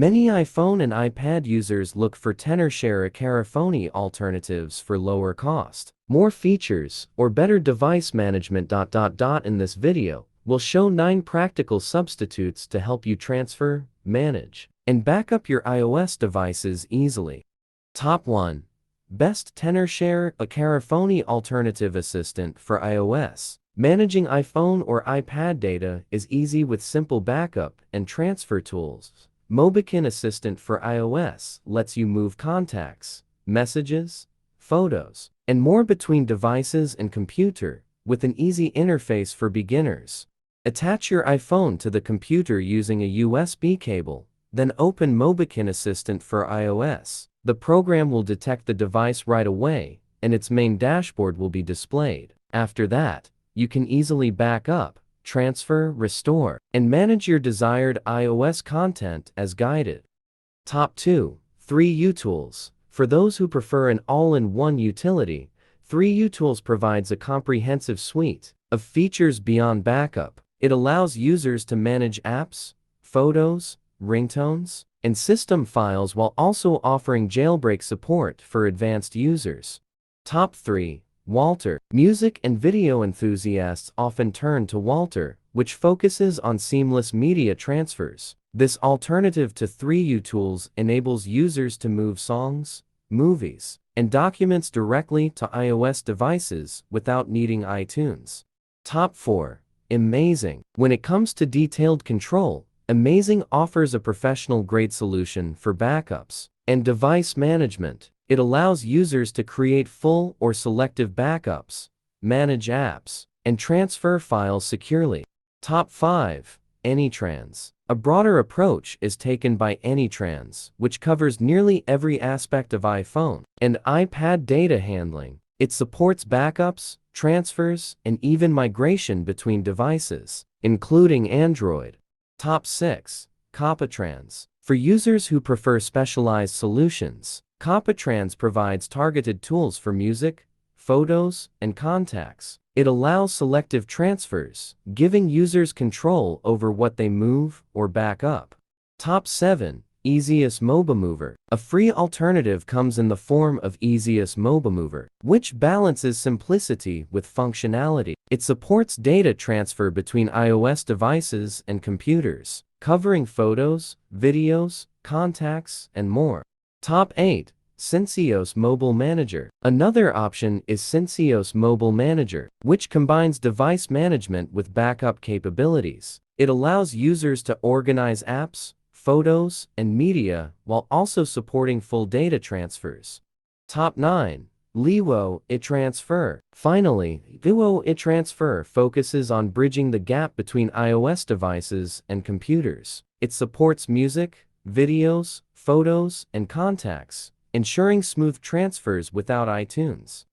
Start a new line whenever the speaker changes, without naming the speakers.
Many iPhone and iPad users look for Tenorshare iCareFone alternatives for lower cost, more features, or better device management. In this video, we'll show 9 practical substitutes to help you transfer, manage, and back up your iOS devices easily. Top 1. Best Tenorshare iCareFone Alternative Assistant for iOS. Managing iPhone or iPad data is easy with simple backup and transfer tools. MobiMover Assistant for iOS lets you move contacts, messages, photos, and more between devices and computer with an easy interface for beginners. Attach your iPhone to the computer using a USB cable, then open MobiMover Assistant for iOS. The program will detect the device right away, and its main dashboard will be displayed. After that, you can easily back up, transfer, restore, and manage your desired iOS content as guided. Top 2. 3utools. For those who prefer an all-in-one utility, 3utools provides a comprehensive suite of features beyond backup. It allows users to manage apps, photos, ringtones, and system files while also offering jailbreak support for advanced users. Top 3. WALTR. Music and video enthusiasts often turn to WALTR, which focuses on seamless media transfers. This alternative to 3utools enables users to move songs, movies, and documents directly to iOS devices without needing iTunes. Top 4. iMazing. When it comes to detailed control, iMazing offers a professional-grade solution for backups and device management. It allows users to create full or selective backups, manage apps, and transfer files securely. Top 5. AnyTrans. A broader approach is taken by AnyTrans, which covers nearly every aspect of iPhone and iPad data handling. It supports backups, transfers, and even migration between devices, including Android. Top 6. CopyTrans. For users who prefer specialized solutions, CopyTrans provides targeted tools for music, photos, and contacts. It allows selective transfers, giving users control over what they move or back up. Top 7. EaseUS MobiMover. A free alternative comes in the form of EaseUS MobiMover, which balances simplicity with functionality. It supports data transfer between iOS devices and computers, covering photos, videos, contacts, and more. Top 8. Syncios Mobile Manager. Another option is Syncios Mobile Manager, which combines device management with backup capabilities. It allows users to organize apps, photos, and media while also supporting full data transfers. Top 9. Leawo iTransfer. Finally, Leawo iTransfer focuses on bridging the gap between iOS devices and computers. It supports music, videos, photos, and contacts, ensuring smooth transfers without iTunes.